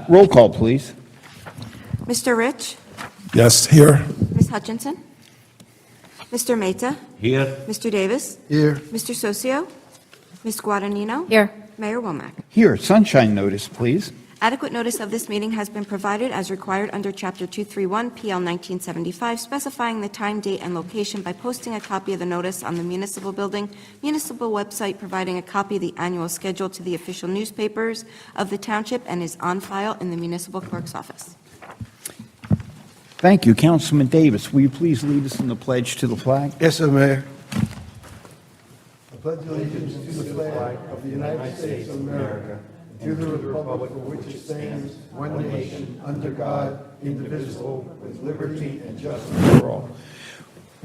Roll call, please. Mr. Rich? Yes, here. Ms. Hutchinson? Mr. Mehta? Here. Mr. Davis? Here. Mr. Socio? Ms. Guadagnino? Here. Mayor Womack? Here, sunshine notice, please. Adequate notice of this meeting has been provided as required under Chapter 231 PL 1975, specifying the time, date, and location by posting a copy of the notice on the municipal building, municipal website, providing a copy of the annual schedule to the official newspapers of the township, and is on file in the municipal clerk's office. Thank you. Councilman Davis, will you please lead us in the pledge to the flag? Yes, sir, Mayor. I pledge allegiance to the flag of the United States of America, to the republic for which it stands, one nation, under God, indivisible, with liberty and justice for all.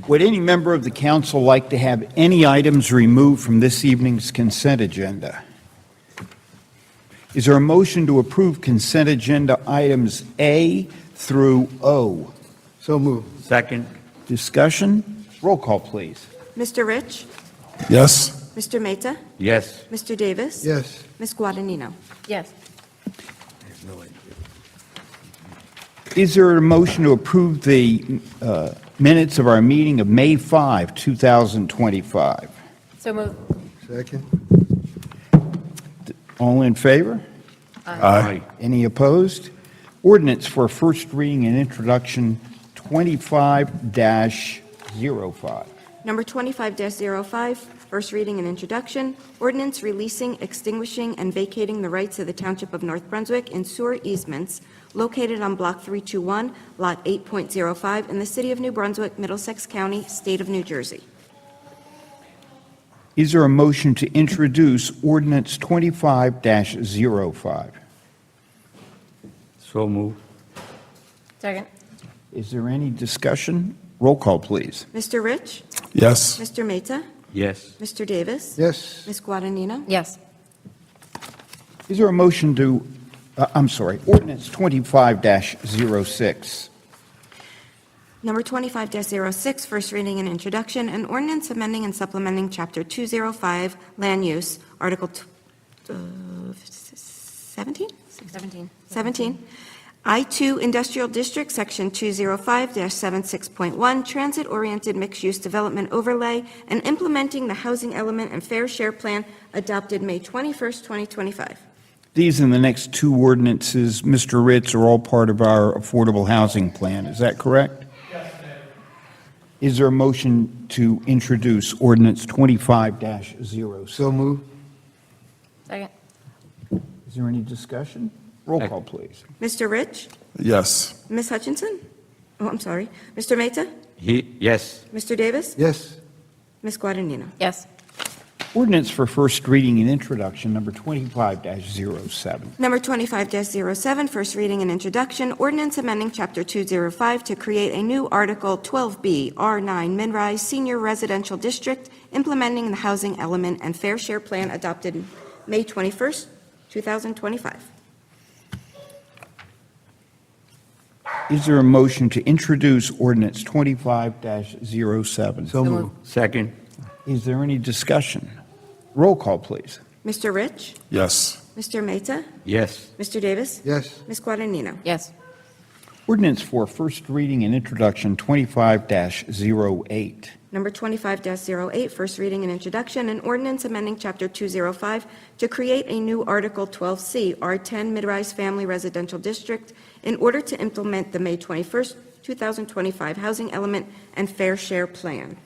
Would any member of the council like to have any items removed from this evening's consent agenda? Is there a motion to approve consent agenda items A through O? So moved. Second. Discussion? Roll call, please. Mr. Rich? Yes. Mr. Mehta? Yes. Mr. Davis? Yes. Ms. Guadagnino? Yes. Is there a motion to approve the minutes of our meeting of May 5, 2025? So moved. Second. All in favor? Aye. Any opposed? Ordinance for first reading and introduction 25-05. Number 25-05, first reading and introduction, ordinance releasing, extinguishing, and vacating the rights of the Township of North Brunswick in sewer easements located on Block 321, Lot 8.05, in the City of New Brunswick, Middlesex County, State of New Jersey. Is there a motion to introduce ordinance 25-05? So move. Second. Is there any discussion? Roll call, please. Mr. Rich? Yes. Mr. Mehta? Yes. Mr. Davis? Yes. Ms. Guadagnino? Yes. Is there a motion to, ordinance 25-06? Number 25-06, first reading and introduction, an ordinance amending and supplementing Chapter 205, Land Use, Article 17? 17. I-2 Industrial District, Section 205-76.1, Transit-Oriented Mixed-Use Development Overlay, and implementing the Housing Element and Fair Share Plan adopted May 21st, 2025. These and the next two ordinances, Mr. Ritz, are all part of our affordable housing plan. Is that correct? Yes, ma'am. Is there a motion to introduce ordinance 25-06? So moved. Second. Is there any discussion? Roll call, please. Mr. Rich? Yes. Ms. Hutchinson? Oh, I'm sorry. Mr. Mehta? Yes. Mr. Davis? Yes. Ms. Guadagnino? Yes. Ordinance for first reading and introduction, number 25-07. Number 25-07, first reading and introduction, ordinance amending Chapter 205 to create a new Article 12B, R9, Mid-Rise Senior Residential District, implementing the Housing Element and Fair Share Plan adopted May 21st, 2025. Is there a motion to introduce ordinance 25-07? So moved. Second. Is there any discussion? Roll call, please. Mr. Rich? Yes. Mr. Mehta? Yes. Mr. Davis? Yes. Ms. Guadagnino? Yes. Ordinance for first reading and introduction 25-08. Number 25-08, first reading and introduction, an ordinance amending Chapter 205 to create a new Article 12C, R10 Mid-Rise Family Residential District, in order to implement the May 21st, 2025 Housing Element and Fair Share Plan.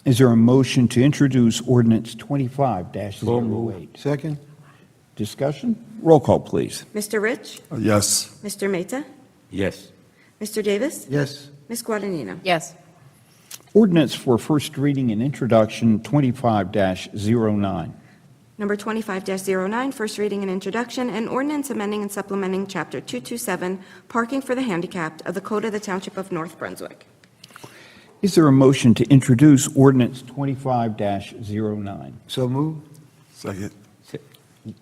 Is there a motion to introduce ordinance 25-08? Second. Discussion? Roll call, please. Mr. Rich? Yes. Mr. Mehta? Yes. Mr. Davis? Yes. Ms. Guadagnino? Yes. Ordinance for first reading and introduction 25-09. Number 25-09, first reading and introduction, an ordinance amending and supplementing Chapter 227, Parking for the Handicapped of the Code of the Township of North Brunswick. Is there a motion to introduce ordinance 25-09? So moved. Second.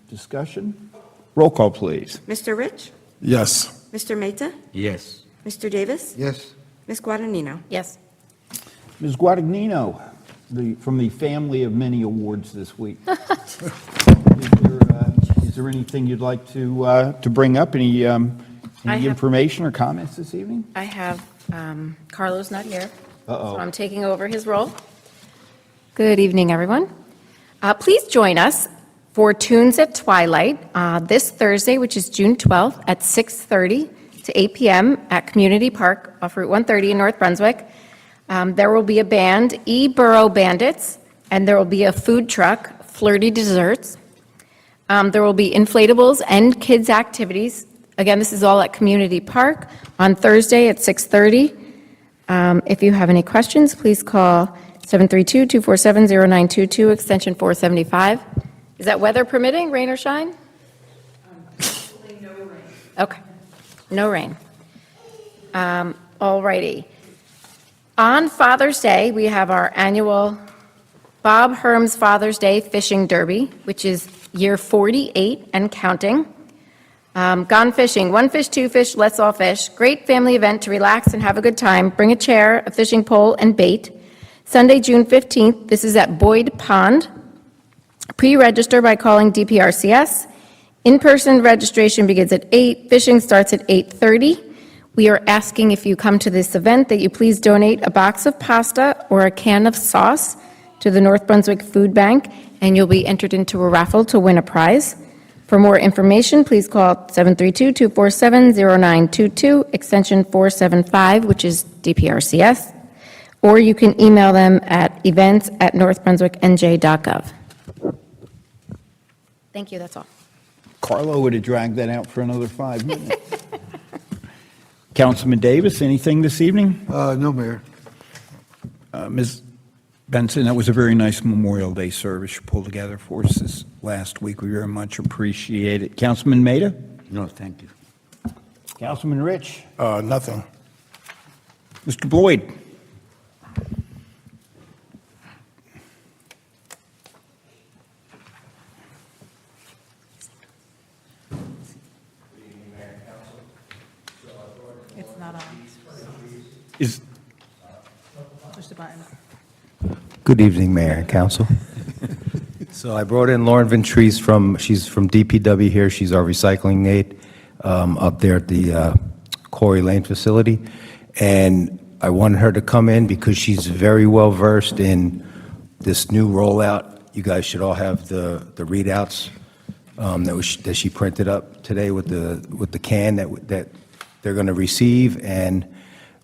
Discussion? Roll call, please. Mr. Rich? Yes. Mr. Mehta? Yes. Mr. Davis? Yes. Ms. Guadagnino? Yes. Ms. Guadagnino, from the family of many awards this week. Is there there anything you'd like to bring up? Any I any have- information or comments this evening? I have Carlos not here. Uh-oh. So I'm taking over his role. Good evening, everyone. Please join us for Tunes at Twilight this Thursday, which is June 12th at 6:30 to 8 p.m. at Community Park off Route 130 in North Brunswick. There will be a band, E-Burrow Bandits, and there will be a food truck, Flirty Desserts. There will be inflatables and kids' activities. Again, this is all at Community Park on Thursday at 6:30. If you have any questions, please call 732-247-0922, extension 475. Is that weather permitting, rain or shine? No rain. Okay, no rain. All righty. On Father's Day, we have our annual Bob Herm's Father's Day Fishing Derby, which is year 48 and counting. Gone fishing, one fish, two fish, let's all fish. Great family event to relax and have a good time. Bring a chair, a fishing pole, and bait. Sunday, June 15th, this is at Boyd Pond. Pre-register by calling DPRCS. In-person registration begins at 8, fishing starts at 8:30. We are asking if you come to this event that you please donate a box of pasta or a can of sauce to the North Brunswick Food Bank, and you'll be entered into a raffle to win a prize. For more information, please call 732-247-0922, extension 475, which is DPRCS, or you can email them at events@northbrunswicknj.gov. Thank you, that's all. Carlo would have dragged that out for another 5 minutes. Councilman Davis, anything this evening? No, Mayor. Ms. Benson, that was a very nice Memorial Day service you pulled together for us this last week. We very much appreciate it. Councilman Maida? No, thank you. Councilman Rich? Nothing. Mr. Boyd? It's not on. Is, Push the button. Good evening, Mayor and Council. So I brought in Lauren Ventries she's from DPW here. She's our recycling aide up there at the Quarry Lane facility. And I wanted her to come in because she's very well versed in this new rollout. You guys should all have the readouts that she printed up today with the can that they're going to receive. And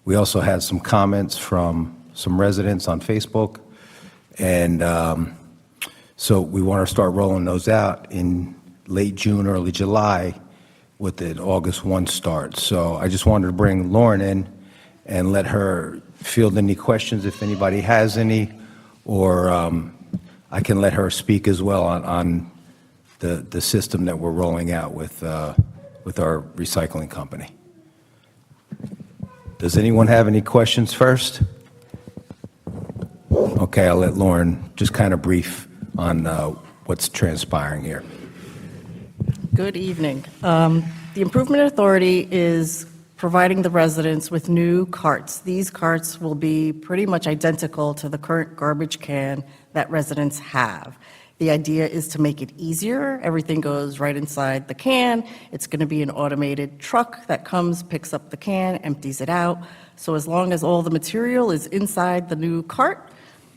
we also had some comments from some residents on Facebook. And so we want to start rolling those out in late June, early July with an August 1 start. So I just wanted to bring Lauren in and let her field any questions if anybody has any, or I can let her speak as well on the system that we're rolling out with our recycling company. Does anyone have any questions first? Okay, I'll let Lauren just kind of brief on what's transpiring here. Good evening. The Improvement Authority is providing the residents with new carts. These carts will be pretty much identical to the current garbage can that residents have. The idea is to make it easier. Everything goes right inside the can. It's going to be an automated truck that comes, picks up the can, empties it out. So as long as all the material is inside the new cart,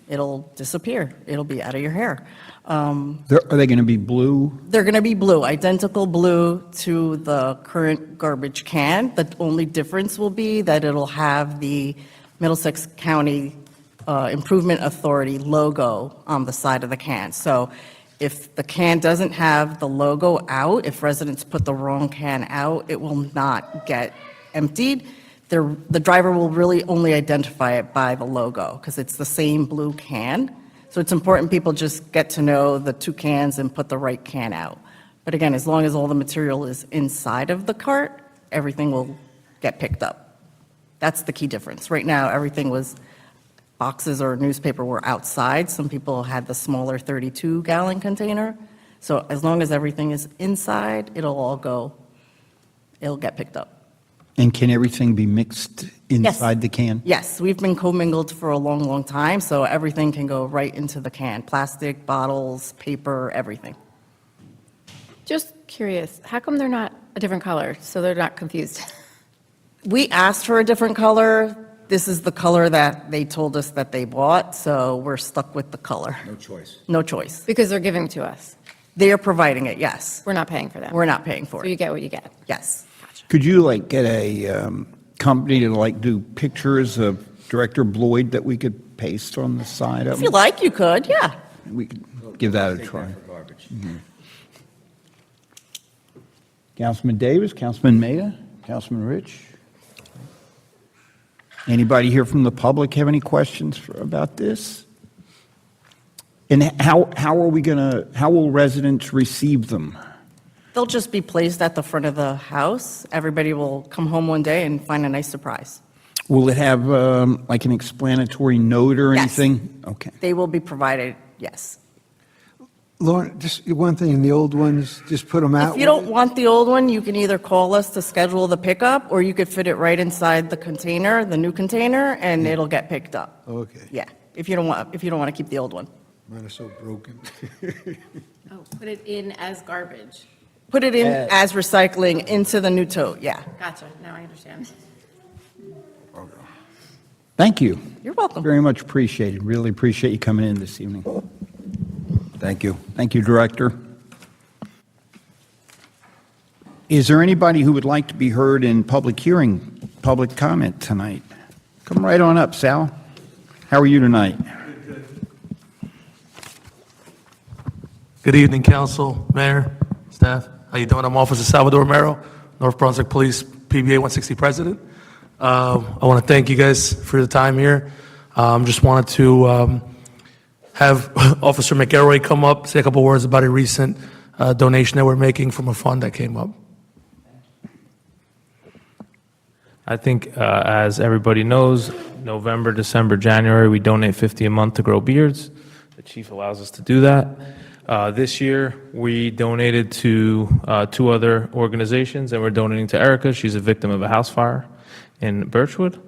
it'll disappear. It'll be out of your hair. are they going to be blue? They're going to be blue, identical blue to the current garbage can. The only difference will be that it'll have the Middlesex County Improvement Authority logo on the side of the can. So if the can doesn't have the logo out, if residents put the wrong can out, it will not get emptied. The driver will really only identify it by the logo because it's the same blue can. So it's important people just get to know the two cans and put the right can out. But again, as long as all the material is inside of the cart, everything will get picked up. That's the key difference. Right now, everything was, boxes or newspaper were outside. Some people had the smaller 32-gallon container. So as long as everything is inside, it'll get picked up. And can everything be mixed inside the can? Yes, we've been commingled for a long, long time, so everything can go right into the can. Plastic, bottles, paper, everything. Just curious, how come they're not a different color, so they're not confused? We asked for a different color. This is the color that they told us that they bought, so we're stuck with the color. No choice. No choice. Because they're giving to us. They are providing it, yes. We're not paying for them. We're not paying for So you it. get what you get. Yes. Could you like get a company to like do pictures of Director Bloyd that we could paste on the side of If you them? like, you could, yeah. We could give that a try. Councilman Davis, Councilman Maida, Councilman Rich? Anybody here from the public have any questions about this? And how will residents receive them? They'll just be placed at the front of the house. Everybody will come home one day and find a nice surprise. Will it have like an explanatory note or Yes. anything? Okay. They will be provided, yes. Lauren, just one thing, in the old ones, just put them out. If you don't want the old one, you can either call us to schedule the pickup, or you could fit it right inside the container, the new container, and it'll get picked up. Okay, Yeah, if you don't want to keep the old one. mine are so broken. Oh, put it in as garbage. Put it in as recycling into the new tote, yeah. Gotcha, now I understand. Thank you. You're welcome. Very much appreciated. Really appreciate you coming in this evening. Thank you. Thank you, Director. Is there anybody who would like to be heard in public hearing, public comment tonight? Come right on up, Sal. How are you tonight? Good evening, council, mayor, staff. How you doing? I'm Officer Salvador Romero, North Brunswick Police PBA 160 president. I want to thank you guys for the time here. Just wanted to have Officer McElroy come up, say a couple words about a recent donation that we're making from a fund that came up. I think, as everybody knows, November, December, January, we donate 50 a month to grow beards. The chief allows us to do that. This year, we donated to 2 other organizations, and we're donating to Erica. She's a victim of a house fire in Birchwood.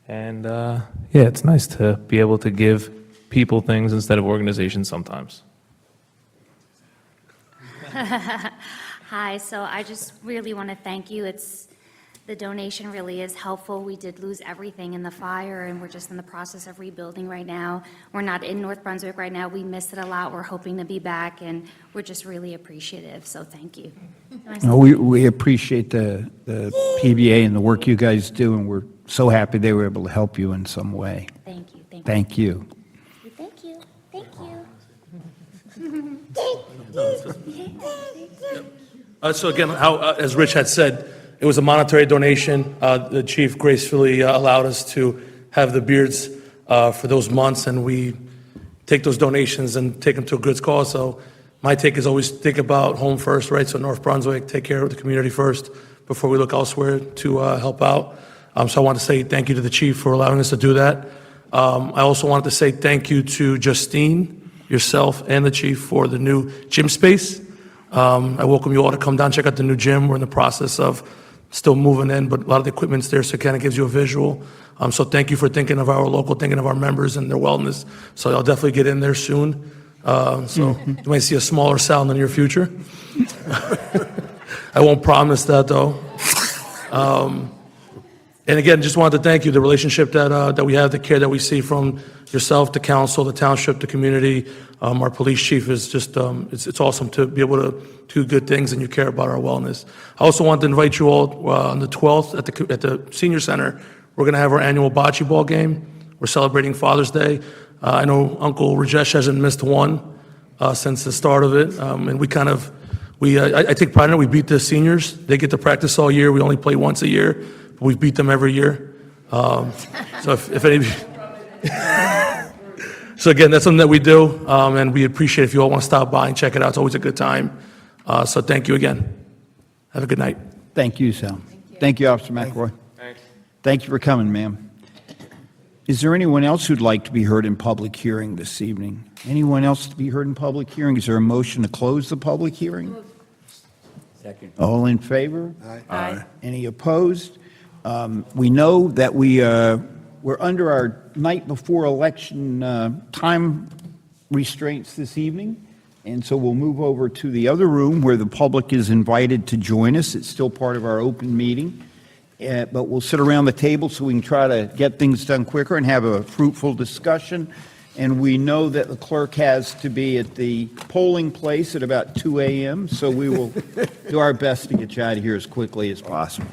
And yeah, it's nice to be able to give people things instead of organizations sometimes. Hi, so I just really want to thank you. The donation really is helpful. We did lose everything in the fire, and we're just in the process of rebuilding right now. We're not in North Brunswick right now. We missed it a lot. We're hoping to be back, and we're just really appreciative, so thank you. We appreciate the PBA and the work you guys do, and we're so happy they were able to help you in some way. Thank you, thank you. Thank you. Thank you, thank you. So again, as Rich had said, it was a monetary donation. The chief gracefully allowed us to have the beards for those months, and we take those donations and take them to a good cause. So my take is always think about home first, right? So North Brunswick, take care of the community first before we look elsewhere to help out. So I want to say thank you to the chief for allowing us to do that. I also wanted to say thank you to Justine, yourself, and the chief for the new gym space. I welcome you all to come down, check out the new gym. We're in the process of still moving in, but a lot of the equipment's there, so it kind of gives you a visual. So thank you for thinking of our local, thinking of our members and their wellness. So I'll definitely get in there soon. So you might see a smaller Sal in the near future. I won't promise that, though. And again, just wanted to thank you, the relationship that we have, the care that we see from yourself, the council, the township, the community. Our police chief is just, it's awesome to be able to do good things, and you care about our wellness. I also want to invite you all on the 12th at the senior center. We're going to have our annual bocce ball game. We're celebrating Father's Day. I know Uncle Rajesh hasn't missed one since the start of it, and I take pride in it. We beat the seniors. They get to practice all year. We only play once a year. We beat them every year. So if any, so again, that's something that we do, and we appreciate if you all want to stop by and check it out. It's always a good time. So thank you again. Have a good night. Thank you, Sal. Thank you, Officer McElroy. Thank you for coming, ma'am. Is there anyone else who'd like to be heard in public hearing this evening? Anyone else to be heard in public hearing? Is there a motion to close the public hearing? Second. All in favor? Aye. Any opposed? We know that we're under our night before election time restraints this evening. And so we'll move over to the other room where the public is invited to join us. It's still part of our open meeting, but we'll sit around the table so we can try to get things done quicker and have a fruitful discussion. And we know that the clerk has to be at the polling place at about 2 a.m., so we will do our best to get you out of here as quickly as possible.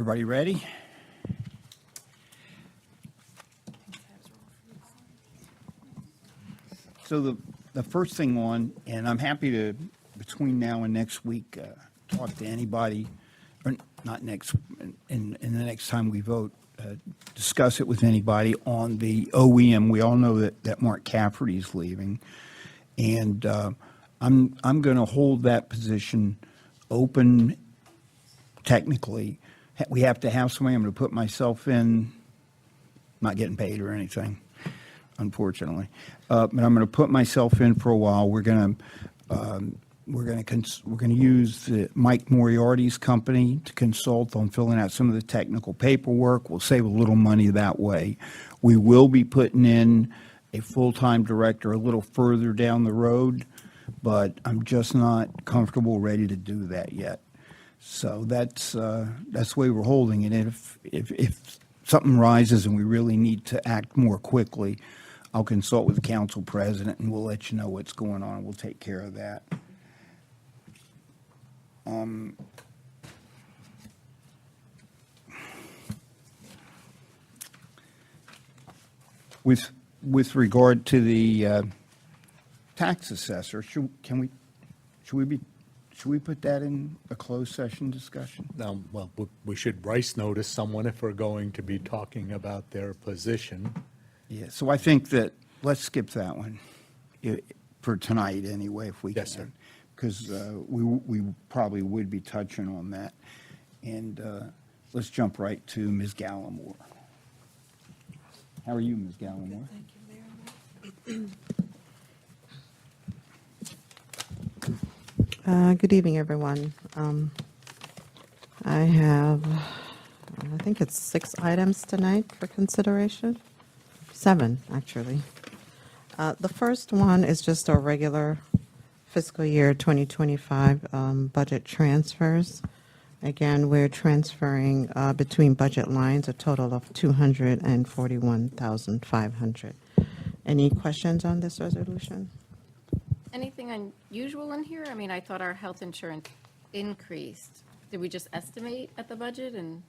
Everybody ready? So the first thing on, and I'm happy to, between now and next week, talk to anybody, or not next, in the next time we vote, discuss it with anybody on the OEM. We all know that Mark Cafferty's leaving. And I'm going to hold that position open technically. We have to have somebody. I'm going to put myself in, not getting paid or anything, unfortunately. But I'm going to put myself in for a while. We're going to use Mike Moriarty's company to consult on filling out some of the technical paperwork. We'll save a little money that way. We will be putting in a full-time director a little further down the road, but I'm just not comfortable, ready to do that yet. So that's the way we're holding it. And if something rises and we really need to act more quickly, I'll consult with the council president and we'll let you know what's going on. We'll take care of that. With regard to the tax assessor, should we put that in a closed session discussion? Well, we should Rice notice someone if we're going to be talking about their position. Yeah, so I think that, let's skip that one for tonight anyway, if we can. Yes, sir. Because we probably would be touching on that. And let's jump right to Ms. Gallimore. How are you, Ms. Gallimore? Good evening, everyone. I have, I think it's 6 items tonight for consideration. 7, actually. The first one is just our regular fiscal year 2025 budget transfers. Again, we're transferring between budget lines a total of $241,500. Any questions on this resolution? Anything unusual in here? I mean, I thought our health insurance increased. Did we just estimate at the budget and?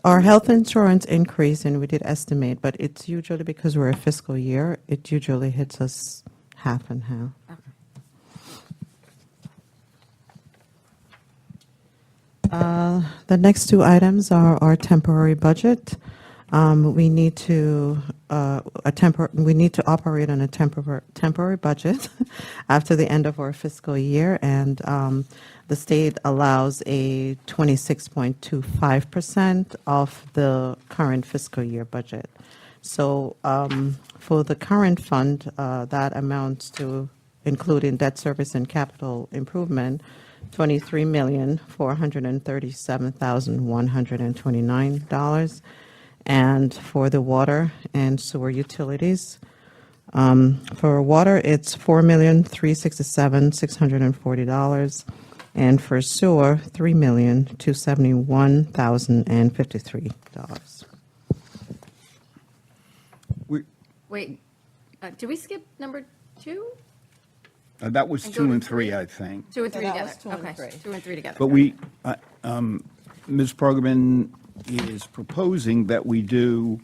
Our health insurance increased, and we did estimate, but it's usually because we're a fiscal year, it usually hits us half and half. The next 2 items are our temporary budget. We need to operate on a temporary budget after the end of our fiscal year, and the state allows a 26.25% of the current fiscal year budget. So for the current fund, that amounts to, including debt service and capital improvement, $23,437,129. And for the water and sewer utilities, for water, it's $4,367,640, and for sewer, $3,271,053. Wait, did we skip number 2? That was And 2 go and to 3, three? I think. 2 and 3 that together? was 2 and Okay, 3. 2 and 3 together. But Ms. Progerman is proposing that we do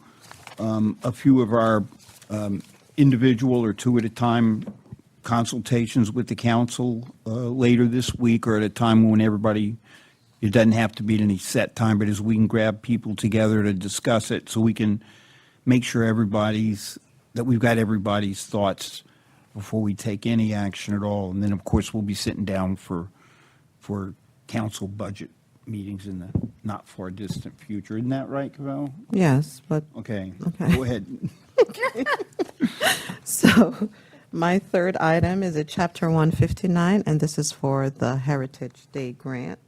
a few of our individual or 2 at a time consultations with the council later this week, or at a time when everybody, it doesn't have to be at any set time, but as we can grab people together to discuss it, so we can make sure that we've got everybody's thoughts before we take any action at all. And then, of course, we'll be sitting down for council budget meetings in the not far distant future. Isn't that right, Cavell? Yes, but, Okay. Okay. Go ahead. so my third item is at Chapter 159, and this is for the Heritage Day grant.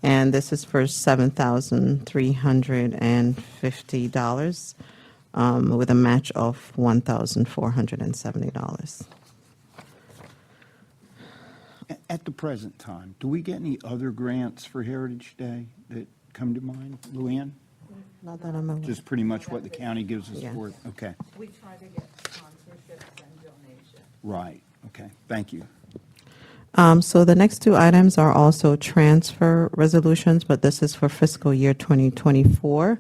And this is for $7,350 with a match of $1,470. At the present time, do we get any other grants for Heritage Day that come to mind, Luann? Not that I'm aware. Just pretty much what the county gives us Yeah. for it? Okay, We try to get sponsorships and donations. right, okay, thank you. So the next 2 items are also transfer resolutions, but this is for fiscal year 2024.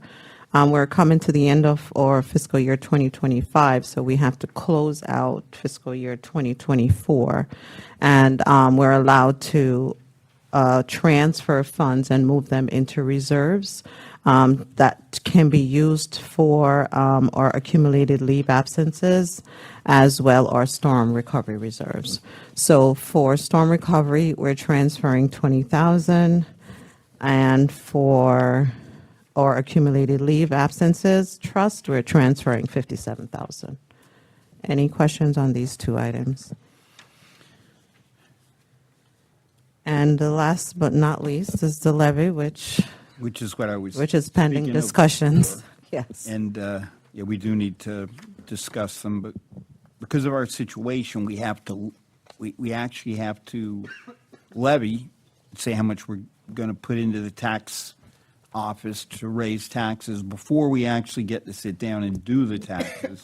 We're coming to the end of our fiscal year 2025, so we have to close out fiscal year 2024. And we're allowed to transfer funds and move them into reserves that can be used for our accumulated leave absences, as well as storm recovery reserves. So for storm recovery, we're transferring $20,000, and for our accumulated leave absences trust, we're transferring $57,000. Any questions on these 2 items? And the last but not least is the levy, which Which is what I was. is pending speaking of discussions. before. Yes. And, yeah, we do need to discuss them, but because of our situation, we actually have to levy, say how much we're going to put into the tax office to raise taxes before we actually get to sit down and do the taxes.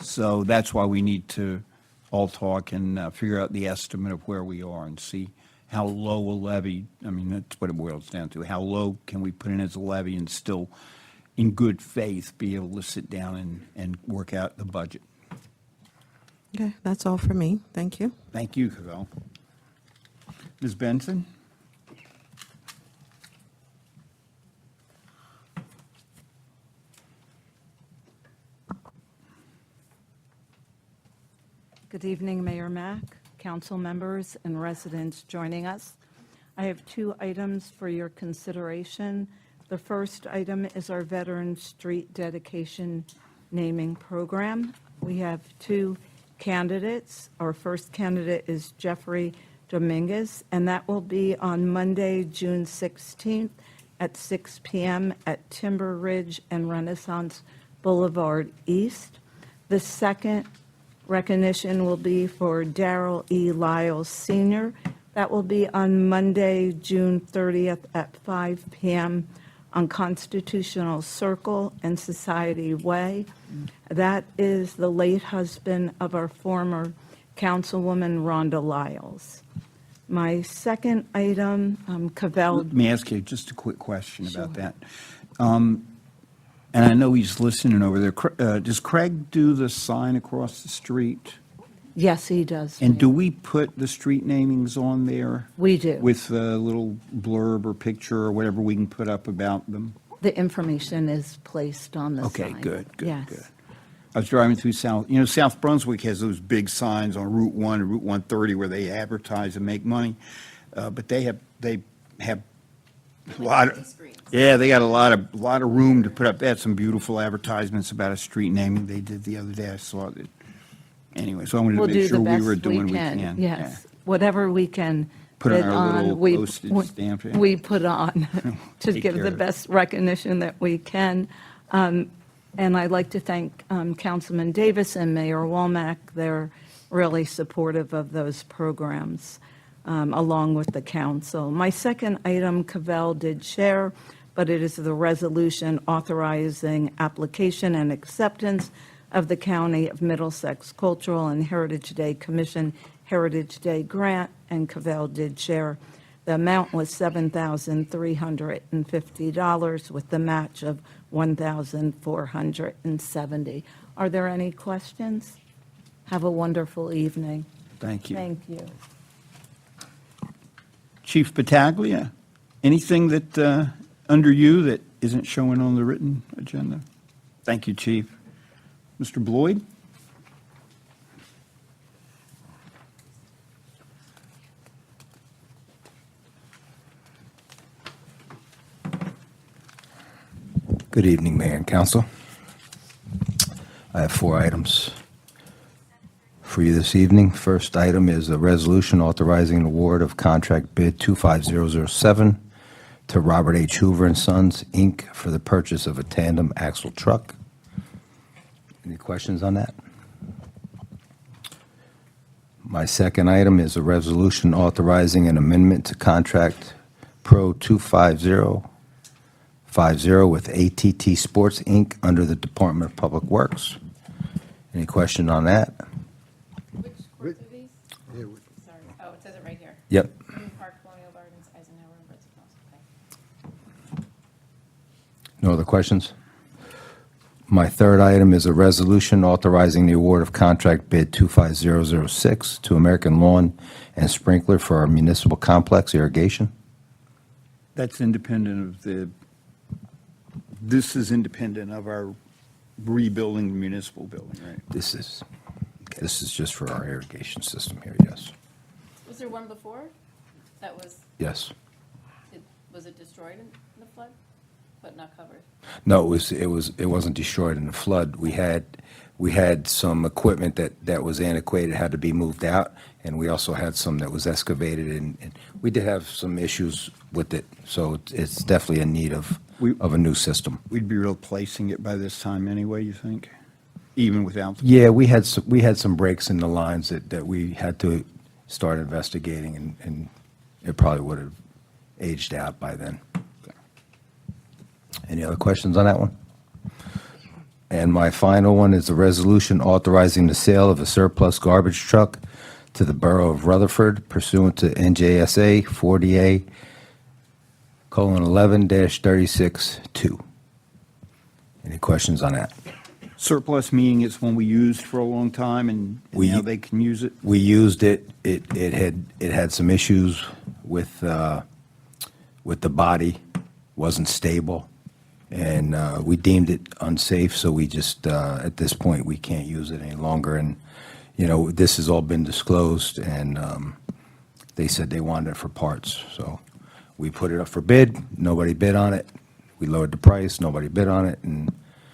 So that's why we need to all talk and figure out the estimate of where we are and see how low a levy, I mean, that's what it boils down to. How low can we put in as a levy and still, in good faith, be able to sit down and work out the budget? Okay, that's all for me. Thank you. Thank you, Cavell. Ms. Benson? Good evening, Mayor Mack, council members, and residents joining us. I have 2 items for your consideration. The first item is our Veteran Street Dedication Naming Program. We have 2 candidates. Our first candidate is Jeffrey Dominguez, and that will be on Monday, June 16th at 6 p.m. at Timber Ridge and Renaissance Boulevard East. The second recognition will be for Darrell E. Lyles Sr. That will be on Monday, June 30th at 5 p.m. on Constitutional Circle and Society Way. That is the late husband of our former Councilwoman Rhonda Lyles. My second item, Cavell. Let me ask you just a quick question about that. And I know he's listening over there. Does Craig do the sign across the street? Yes, he does. And do Mayor. we put the street namings on there? We do. With a little blurb or picture or whatever we can put up about them? The information is placed on the sign. Okay, good. Yes. I was driving through South Brunswick has those big signs on Route 1 and Route 130 where they advertise and make money. But they have a lot of, yeah, they got a lot of room to put up. They had some beautiful advertisements about a street naming they did the other day. I saw it. Anyway, so I wanted to We'll make do sure the we best were doing what we can. Yes, Yeah. whatever we can. Put on bid our little we- postage stamp. Yeah. We put on to Take give care the of it. best recognition that we can. And I'd like to thank Councilman Davis and Mayor Womack. They're really supportive of those programs, along with the council. My second item, Cavell did share, but it is the resolution authorizing application and acceptance of the County of Middlesex Cultural and Heritage Day Commission Heritage Day Grant, and Cavell did share. The amount was $7,350 with the match of $1,470. Are there any questions? Have a wonderful evening. Thank you. Thank you. Chief Pataglia, anything that, under you that isn't showing on the written agenda? Thank you, Chief. Mr. Bloyd? Good evening, Mayor and Council. I have 4 items for you this evening. First item is a resolution authorizing an award of contract bid 25007 to Robert H. Hoover and Sons, Inc., for the purchase of a tandem axle truck. Any questions on that? My second item is a resolution authorizing an amendment to contract Pro 25050 with ATT Sports, Inc., under the Department of Public Works. Any question on that? Which courts are these? Yeah, Sorry. Oh, it says it right here. Yep. Green Park, Colonial Gardens, Eisenhower, and Brunswick. Okay. No other questions? My third item is a resolution authorizing the award of contract bid 25006 to American Lawn and Sprinkler for our municipal complex irrigation. This is independent of our rebuilding the municipal building, right? This is just for our irrigation system here, yes. Was there one before that was, Yes. was it destroyed in the flood, but not covered? No, it wasn't destroyed in the flood. We had some equipment that was antiquated, had to be moved out, and we also had some that was excavated, and we did have some issues with it, so it's definitely in need of a new system. We'd be replacing it by this time anyway, you think? Even without? Yeah, we had some breaks in the lines that we had to start investigating, and it probably would have aged out by then. Any other questions on that one? And my final one is a resolution authorizing the sale of a surplus garbage truck to the Borough of Rutherford pursuant to NJSA 40A:11-36-2. Any questions on that? Surplus meaning it's one we used for a long time and now they can use it? We used it. It had some issues with the body, wasn't stable, and we deemed it unsafe. So we just at this point we can't use it any longer. And this has all been disclosed, and they said they wanted it for parts. So we put it up for bid. Nobody bid on it. We lowered the price. Nobody bid on it, and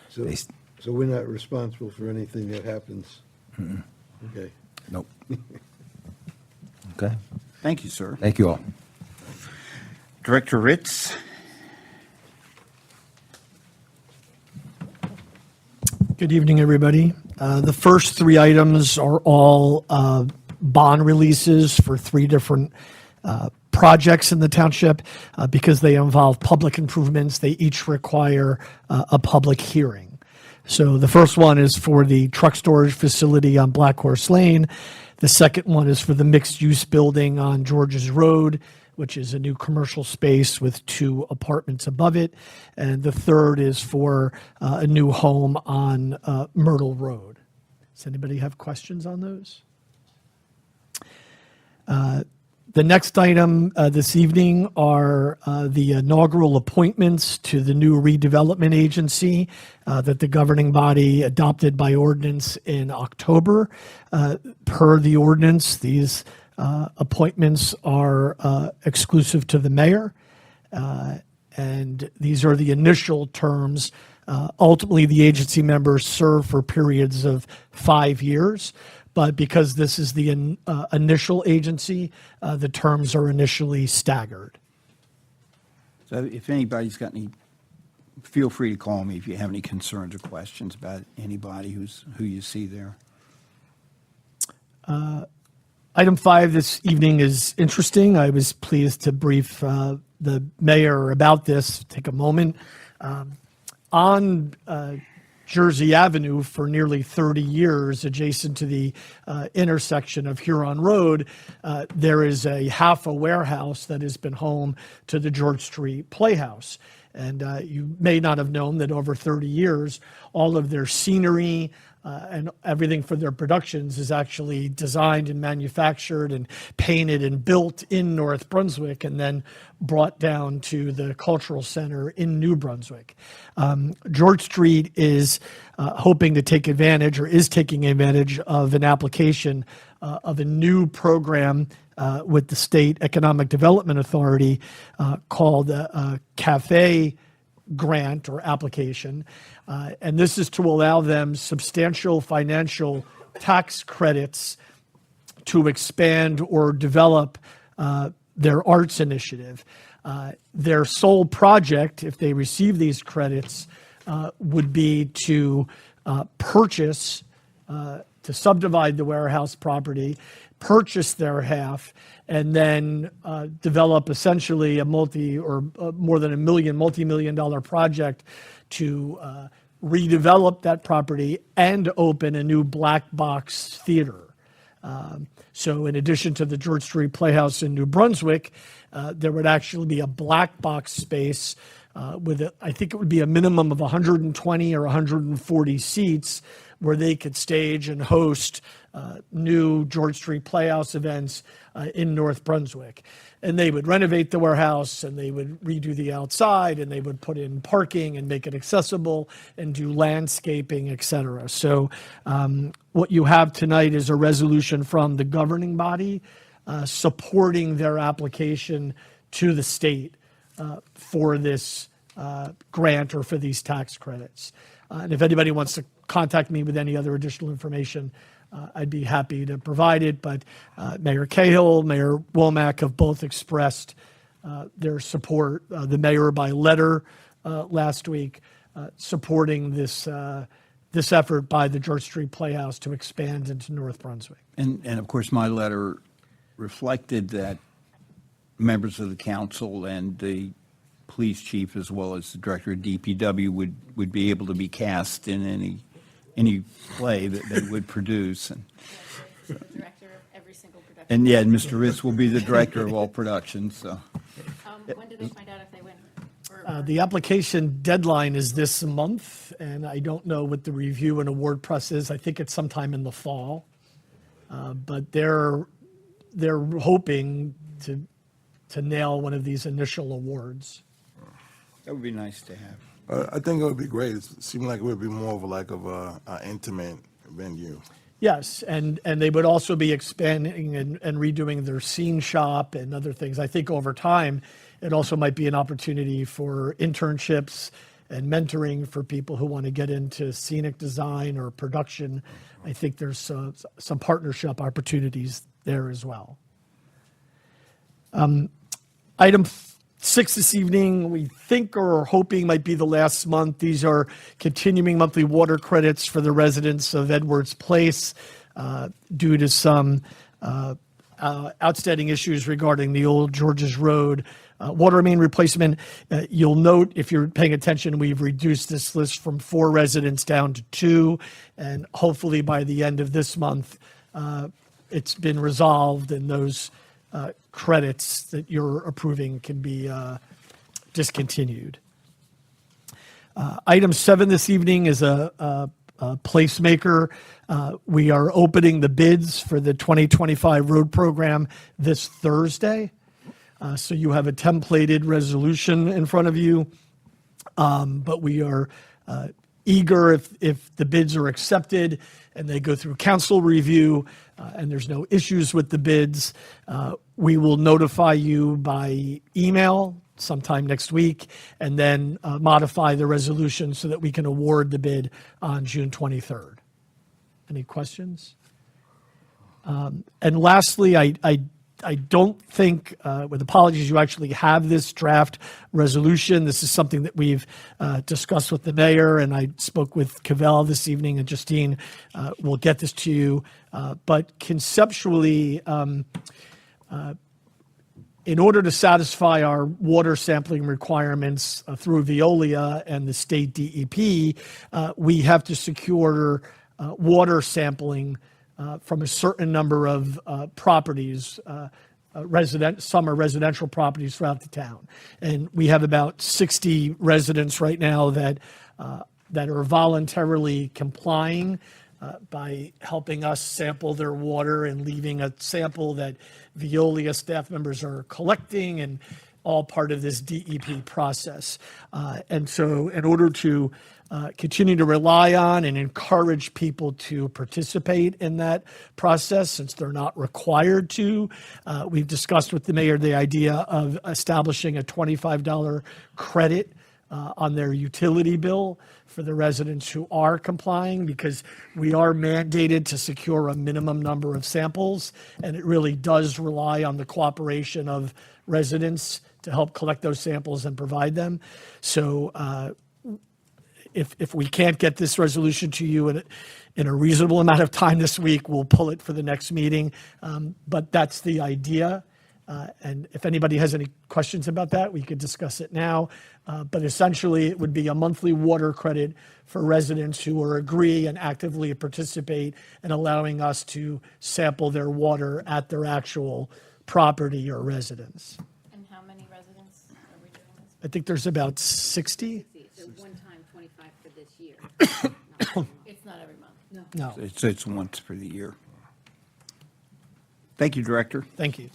So, they. so we're not responsible for anything that happens? Okay. Nope. Okay. Thank you, sir. Thank you all. Director Ritz? Good evening, everybody. The first three items are all bond releases for three different projects in the township. Because they involve public improvements, they each require a public hearing. So the first one is for the truck storage facility on Black Horse Lane. The second one is for the mixed-use building on George's Road, which is a new commercial space with 2 apartments above it. And the third is for a new home on Myrtle Road. Does anybody have questions on those? The next item this evening are the inaugural appointments to the new redevelopment agency that the governing body adopted by ordinance in October. Per the ordinance, these appointments are exclusive to the mayor, and these are the initial terms. Ultimately, the agency members serve for periods of 5 years, but because this is the initial agency, the terms are initially staggered. So if anybody's got any, feel free to call me if you have any concerns or questions about anybody who you see there. Item 5 this evening is interesting. I was pleased to brief the mayor about this. Take a moment. On Jersey Avenue for nearly 30 years, adjacent to the intersection of Huron Road, there is a half a warehouse that has been home to the George Street Playhouse. And you may not have known that over 30 years, all of their scenery and everything for their productions is actually designed and manufactured and painted and built in North Brunswick and then brought down to the cultural center in New Brunswick. George Street is hoping to take advantage, or is taking advantage of, an application of a new program with the State Economic Development Authority called a Cafe grant or application. And this is to allow them substantial financial tax credits to expand or develop their arts initiative. Their sole project, if they receive these credits, would be to purchase, to subdivide the warehouse property, purchase their half, and then develop essentially a more than multi-million-dollar project to redevelop that property and open a new black box theater. So in addition to the George Street Playhouse in New Brunswick, there would actually be a black box space with, I think it would be a minimum of 120 or 140 seats, where they could stage and host new George Street Playhouse events in North Brunswick. And they would renovate the warehouse, and they would redo the outside, and they would put in parking and make it accessible and do landscaping, et cetera. So what you have tonight is a resolution from the governing body supporting their application to the state for this grant or for these tax credits. And if anybody wants to contact me with any other additional information, I'd be happy to provide it. But Mayor Cahill, Mayor Womack have both expressed their support. The mayor by letter last week supporting this effort by the George Street Playhouse to expand into North Brunswick. And of course, my letter reflected that members of the council and the police chief, as well as the director of DPW, would be able to be cast in any play that they would produce. And, Director of every single production. and yeah, and Mr. Ritz will be the director of all productions. So When do they find out if they win? The application deadline is this month, and I don't know what the review and award process is. I think it's sometime in the fall. But they're hoping to nail one of these initial awards. that would be nice to have. I think it would be great. It seemed like it would be more of an intimate venue. Yes, and they would also be expanding and redoing their scene shop and other things. I think over time, it also might be an opportunity for internships and mentoring for people who want to get into scenic design or production. I think there's some partnership opportunities there as well. Item 6 this evening, we think or are hoping might be the last month. These are continuing monthly water credits for the residents of Edwards Place due to some outstanding issues regarding the old Georges Road water main replacement. You'll note, if you're paying attention, we've reduced this list from 4 residents down to 2, and hopefully by the end of this month, it's been resolved, and those credits that you're approving can be discontinued. Item 7 this evening is a placemaker. We are opening the bids for the 2025 road program this Thursday. So you have a templated resolution in front of you, but we are eager, if the bids are accepted and they go through council review and there's no issues with the bids, we will notify you by email sometime next week, and then modify the resolution so that we can award the bid on June 23rd. Any questions? And lastly, I don't think, with apologies, you actually have this draft resolution. This is something that we've discussed with the mayor, and I spoke with Cavell this evening, and Justine will get this to you. But conceptually, in order to satisfy our water sampling requirements through Veolia and the state DEP, we have to secure water sampling from a certain number of properties, some are residential properties throughout the town. And we have about 60 residents right now that are voluntarily complying by helping us sample their water and leaving a sample that Veolia staff members are collecting, and all part of this DEP process. And so in order to continue to rely on and encourage people to participate in that process, since they're not required to, we've discussed with the mayor the idea of establishing a $25 credit on their utility bill for the residents who are complying, because we are mandated to secure a minimum number of samples, and it really does rely on the cooperation of residents to help collect those samples and provide them. So if we can't get this resolution to you in a reasonable amount of time this week, we'll pull it for the next meeting. But that's the idea. And if anybody has any questions about that, we could discuss it now. But essentially, it would be a monthly water credit for residents who are agree and actively participate in allowing us to sample their water at their actual property or residence. And how many residents are we doing this? I think there's about 60. So one time 25 for this year. It's not every month. No, It's once for the year. Thank you, Director. thank you.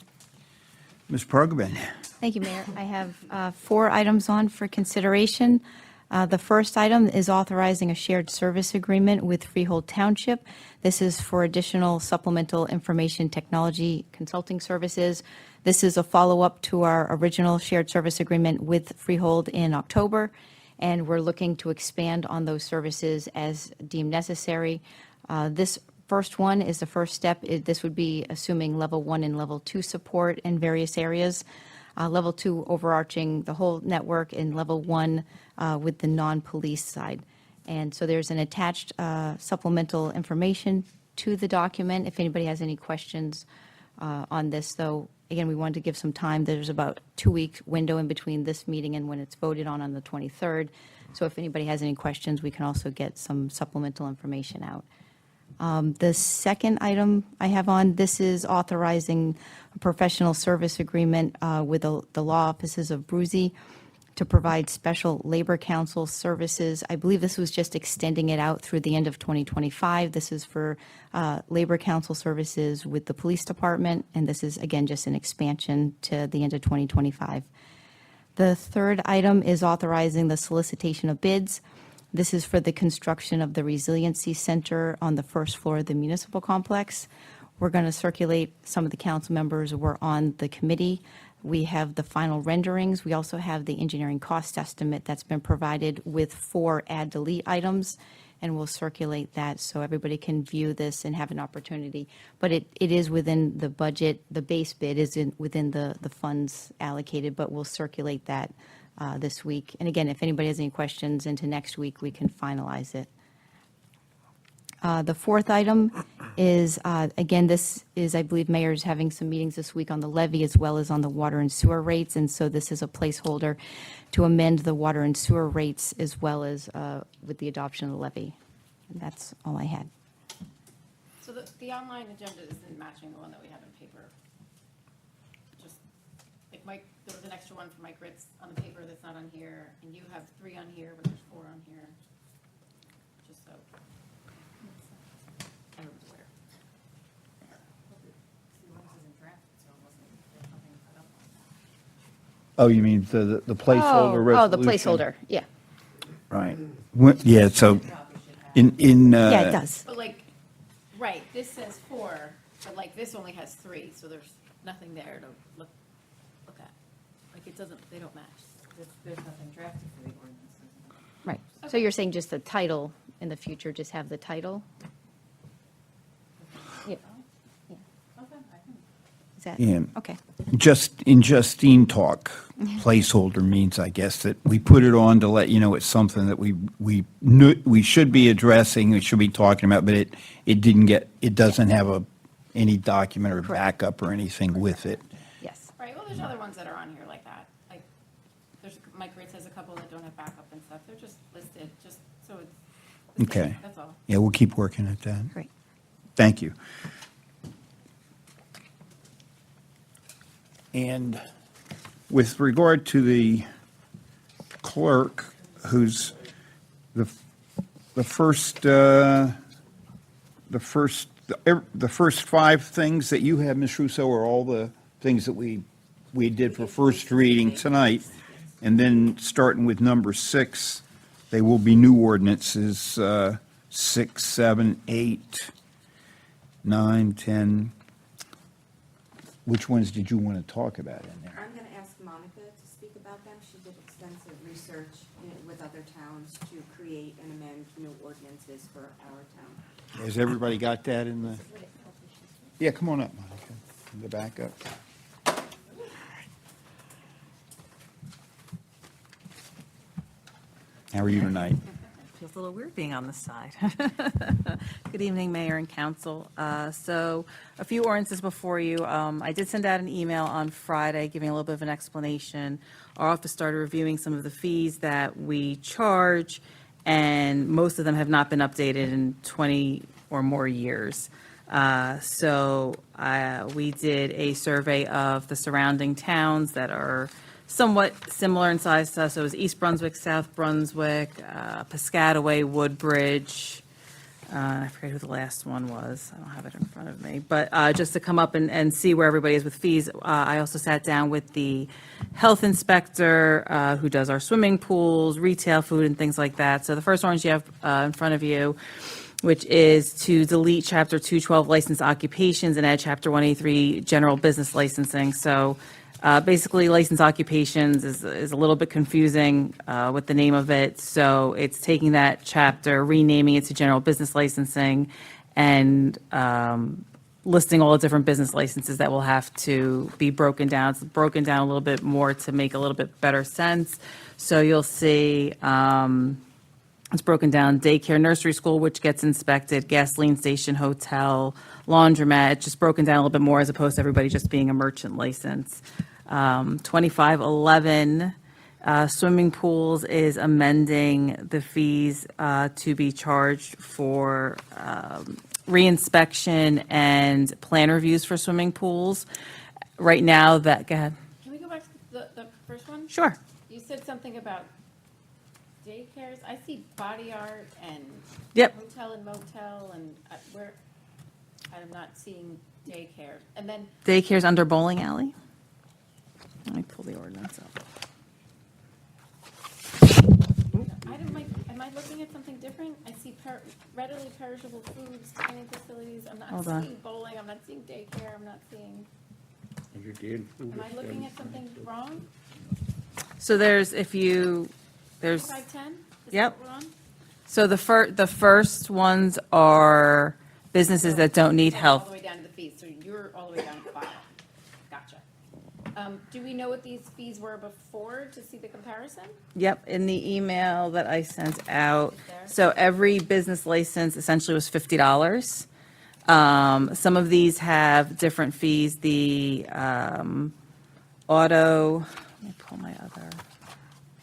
Ms. Pergament. Thank you, Mayor. I have 4 items on for consideration. The first item is authorizing a shared service agreement with Freehold Township. This is for additional supplemental information technology consulting services. This is a follow-up to our original shared service agreement with Freehold in October, and we're looking to expand on those services as deemed necessary. This first one is the first step. This would be assuming level 1 and level 2 support in various areas. Level 2 overarching the whole network, and level 1 with the non-police side. And so there's an attached supplemental information to the document. If anybody has any questions on this, though, again, we wanted to give some time. There's about 2-week window in between this meeting and when it's voted on the 23rd. So if anybody has any questions, we can also get some supplemental information out. The second item I have on, this is authorizing a professional service agreement with the law offices of Brunswick to provide special labor counsel services. I believe this was just extending it out through the end of 2025. This is for labor counsel services with the police department, and this is, again, just an expansion to the end of 2025. The third item is authorizing the solicitation of bids. This is for the construction of the Resiliency Center on the first floor of the municipal complex. We're going to circulate some of the council members who were on the committee. We have the final renderings. We also have the engineering cost estimate that's been provided with 4 add-delete items. and we'll circulate that so everybody can view this and have an opportunity. But it is within the budget, the base bid is within the funds allocated, but we'll circulate that this week. And again, if anybody has any questions into next week, we can finalize it. The fourth item is, again, this is, I believe, Mayor's having some meetings this week on the levy as well as on the water and sewer rates, and so this is a placeholder to amend the water and sewer rates as well as with the adoption of the levy. And that's all I had. So the online agenda isn't matching the one that we have in paper. Just, like Mike, there was an extra one for Mike Ritz on the paper that's not on here, and you have 3 on here, but there's 4 on here. Just so. Everyone's aware. See, one isn't drafted, so it wasn't, there's nothing put up on that. Oh, you mean the placeholder resolution? Oh, the placeholder, yeah. Right. Yeah, so in. Yeah, it does. But like, right, this says 4, but like this only has 3, so there's nothing there to look at. Like it doesn't, they don't match. There's nothing drafted for the ordinances. Right. So you're saying just the title in the future, just have the title? Yeah. Is that, Yeah. okay. Just in Justine talk, placeholder means, I guess, that we put it on to let you know it's something that we should be addressing, we should be talking about, but it doesn't have any document or backup or anything with it. Yes. Right, well, there's other ones that are on here like that. Like, there's, Mike Ritz has a couple that don't have backup and stuff. They're just listed, just so it's the same, Okay. that's all. Yeah, we'll keep working at that. Great. Thank you. And with regard to the clerk, who's the first 5 things that you have, Ms. Russo, are all the things that we did for first reading tonight. And then starting with number 6, they will be new ordinances, 6, 7, 8, 9, 10. Which ones did you want to talk about in there? I'm going to ask Monica to speak about them. She did extensive research with other towns to create and amend new ordinances for our town. Has everybody got that in the? Yeah, come on up, Monica, in the backup. How are you tonight? Feels a little weird being on this side. Good evening, Mayor and Council. So a few ordinances before you. I did send out an email on Friday giving a little bit of an explanation. Our office started reviewing some of the fees that we charge, and most of them have not been updated in 20 or more years. So we did a survey of the surrounding towns that are somewhat similar in size to us. So it was East Brunswick, South Brunswick, Piscataway, Woodbridge. I forget who the last one was. I don't have it in front of me. But just to come up and see where everybody is with fees, I also sat down with the health inspector who does our swimming pools, retail food, and things like that. So the first orange you have in front of you, which is to delete Chapter 212 licensed occupations and add Chapter 183 general business licensing. So basically, licensed occupations is a little bit confusing with the name of it. So it's taking that chapter, renaming it to general business licensing, and listing all the different business licenses that will have to be broken down. It's broken down a little bit more to make a little bit better sense. So you'll see it's broken down: daycare, nursery school, which gets inspected, gasoline station, hotel, laundromat. It's just broken down a little bit more as opposed to everybody just being a merchant license. 2511 swimming pools is amending the fees to be charged for reinspection and plan reviews for swimming pools. Right now, go ahead. Can we go back to the first one? Sure. You said something about daycares. I see body art and Yep. hotel and motel, and where, I'm not seeing daycare. And then, Daycare's under bowling alley. Let me pull the ordinance up. am I looking at something different? I see readily perishable foods, dining facilities. I'm Hold not on. seeing bowling. I'm not seeing daycare. I'm not seeing, You did. am I looking at something wrong? So there's 510? Is Yep. that what we're on? So the first ones are businesses that don't need All health. the way down to the fees, so you're all the way down to the bottom. Gotcha. Do we know what these fees were before to see the comparison? Yep, in the email that I sent out. There. So every business license essentially was $50. Some of these have different fees. The auto, let me pull my other,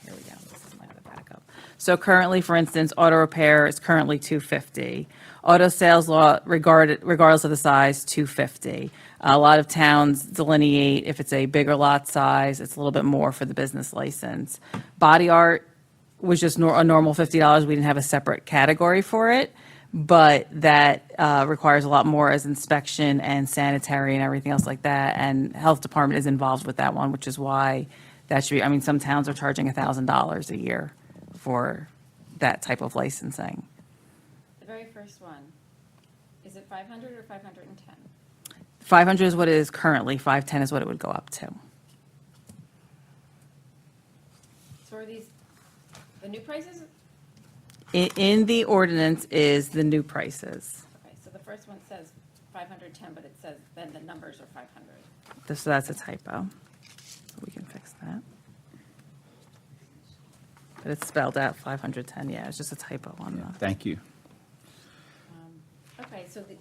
here we go, this is my other backup. So currently, for instance, auto repair is currently $250. Auto sales law, regardless of the size, $250. A lot of towns delineate if it's a bigger lot size, it's a little bit more for the business license. Body art was just a normal $50. We didn't have a separate category for it, but that requires a lot more as inspection and sanitary and everything else like that. And health department is involved with that one, which is why that should be, I mean, some towns are charging $1,000 a year for that type of licensing. The very first one, is it 500 or 510? 500 is what it is currently, 510 is what it would go up to. So are these the new prices? In the ordinance is the new prices. Okay, so the first one says 510, but it says then the numbers are 500. So that's a typo. So we can fix that. But it's spelled out 510, yeah, it's just a typo on the. Thank you. Okay, so great,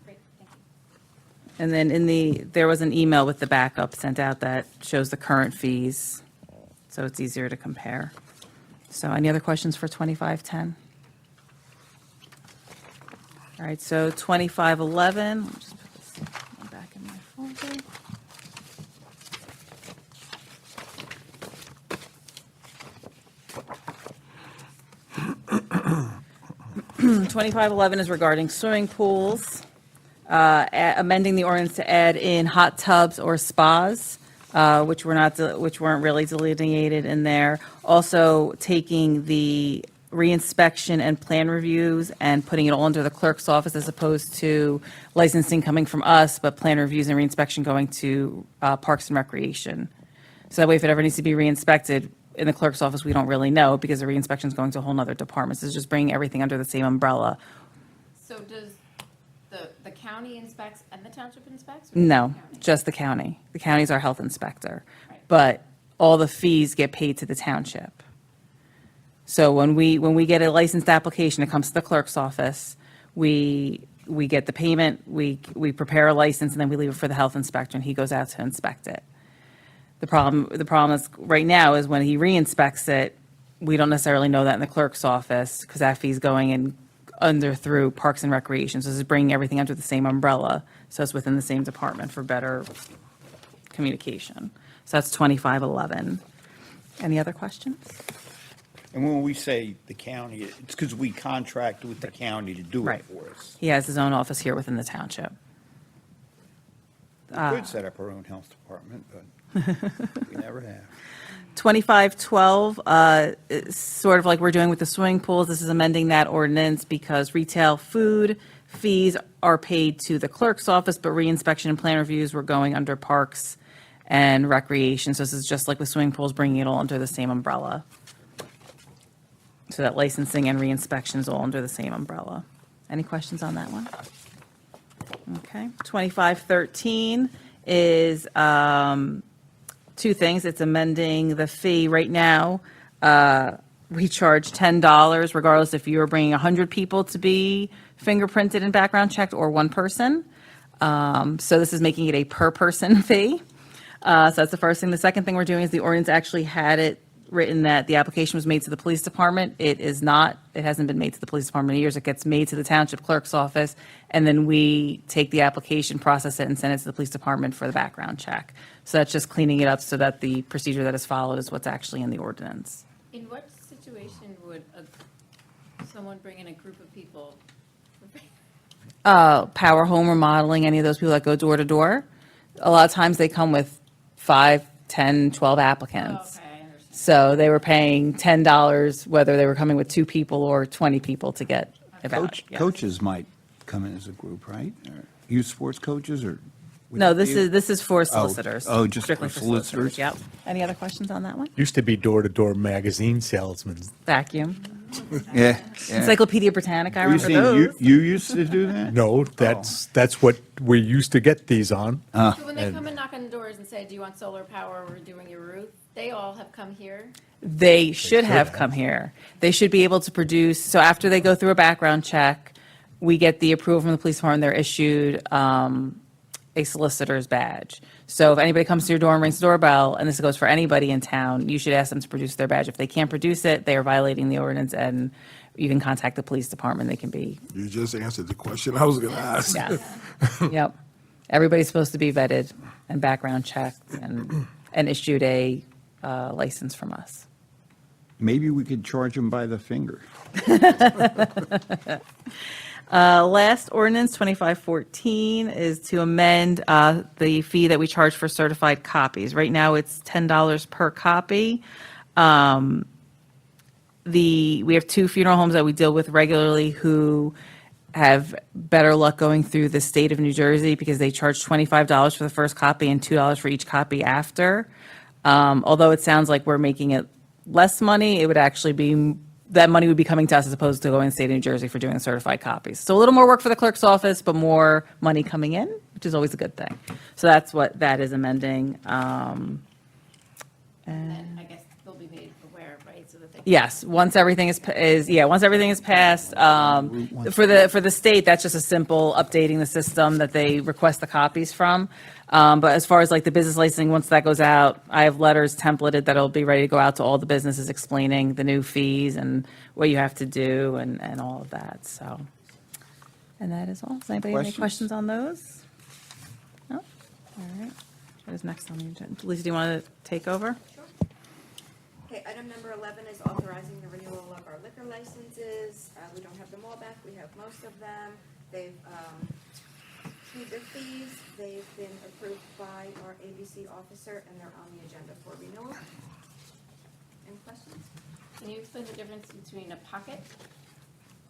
thank you. And then there was an email with the backup sent out that shows the current fees, so it's easier to compare. So any other questions for 2510? All right, so 2511, let me just put this one back in my folder. $2511 is regarding swimming pools, amending the ordinance to add in hot tubs or spas, which weren't really delineated in there. Also taking the reinspection and plan reviews and putting it all under the clerk's office as opposed to licensing coming from us, but plan reviews and reinspection going to Parks and Recreation. So that way, if it ever needs to be reinspected in the clerk's office, we don't really know because the reinspection is going to a whole nother department. So it's just bringing everything under the same umbrella. So does the county inspects and the township inspects? No, just the county. The county's our health inspector. Right. But all the fees get paid to the township. So when we get a licensed application, it comes to the clerk's office, we get the payment, we prepare a license, and then we leave it for the health inspector, and he goes out to inspect it. The problem is right now is when he re-inspects it, we don't necessarily know that in the clerk's office because that fee's going in through Parks and Recreation. So this is bringing everything under the same umbrella. So it's within the same department for better communication. So that's 2511. Any other questions? And when we say the county, it's because we contract with the county to do it Right. for us. He has his own office here within the township. We could set up our own health department, but we never have. 2512, is sort of like we're doing with the swimming pools. This is amending that ordinance because retail food fees are paid to the clerk's office, but reinspection and plan reviews were going under Parks and Recreation. So this is just like with swimming pools, bringing it all under the same umbrella. So that licensing and reinspection is all under the same umbrella. Any questions on that one? Okay. 2513 is two things. It's amending the fee. Right now, we charge $10 regardless if you are bringing 100 people to be fingerprinted and background checked or one person. So this is making it a per-person fee. So that's the first thing. The second thing we're doing is the ordinance actually had it written that the application was made to the police department. It is not. It hasn't been made to the police department in years. It gets made to the township clerk's office, and then we take the application, process it, and send it to the police department for the background check. So that's just cleaning it up so that the procedure that is followed is what's actually in the ordinance. In what situation would someone bring in a group of people? Power home remodeling, any of those people that go door to door, a lot of times they come with 5, 10, 12 applicants. Okay, I understand. So they were paying $10 whether they were coming with 2 people or 20 people to get a ballot. Yes. Coaches might come in as a group, right? Or youth sports coaches or? would No, that be- this is for solicitors. Oh, just Strictly for solicitors? Yep. Any other questions on that one? Used to be door-to-door magazine salesmen. Vacuum. Yeah. Encyclopedia Britannica, I Are you remember saying those. you used to do that? No, that's what we used to get these on. So when they come and knock on the doors and say, do you want solar power, we're doing your roof, they all have come here? They should have come here. They should be able to produce, so after they go through a background check, we get the approval from the police department, they're issued a solicitor's badge. So if anybody comes to your door and rings the doorbell, and this goes for anybody in town, you should ask them to produce their badge. If they can't produce it, they are violating the ordinance, and you can contact the police department. They can be, You just answered the question I was going to ask. yes. Yep. Everybody's supposed to be vetted and background checked and issued a license from us. Maybe we could charge them by the finger. Last ordinance, 2514, is to amend the fee that we charge for certified copies. Right now, it's $10 per copy. We have 2 funeral homes that we deal with regularly who have better luck going through the state of New Jersey because they charge $25 for the first copy and $2 for each copy after. Although it sounds like we're making it less money, it would actually be, that money would be coming to us as opposed to going to the state of New Jersey for doing certified copies. So a little more work for the clerk's office, but more money coming in, which is always a good thing. So that's what that is amending. And I guess they'll be made aware, right, so that they. Yes, once everything is once everything is passed, for the state, that's just a simple updating the system that they request the copies from. But as far as like the business licensing, once that goes out, I have letters templated that'll be ready to go out to all the businesses explaining the new fees and what you have to do and all of that, so. And that is all. Does anybody have any questions on those? No? All right. What is next on the agenda? Lisa, do you want to take over? Okay, item number 11 is authorizing the renewal of our liquor licenses. We don't have them all back, we have most of them. They've paid their fees, they've been approved by our ABC officer, and they're on the agenda for renewal. Any questions? Can you explain the difference between a pocket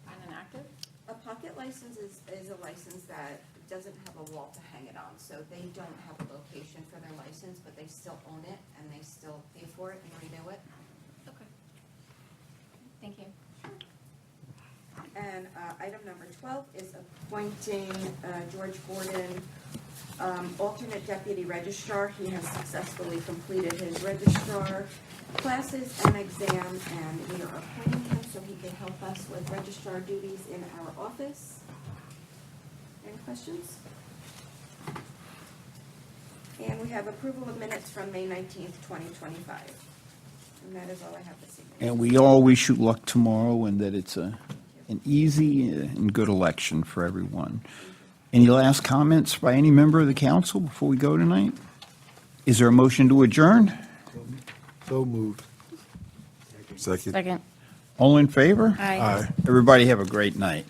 and an active? A pocket license is a license that doesn't have a wall to hang it on, so they don't have a location for their license, but they still own it, and they still pay for it and renew it. Okay. Thank you. And item number 12 is appointing George Gordon, alternate deputy registrar. He has successfully completed his registrar classes and exam, and we are appointing him so he can help us with registrar duties in our office. Any questions? And we have approval of minutes from May 19th, 2025. And that is all I have this evening. And we all wish you luck tomorrow and that it's an easy and good election for everyone. Any last comments by any member of the council before we go tonight? Is there a motion to adjourn? So moved. Second. Second. All in favor? Aye. Aye. Everybody have a great night.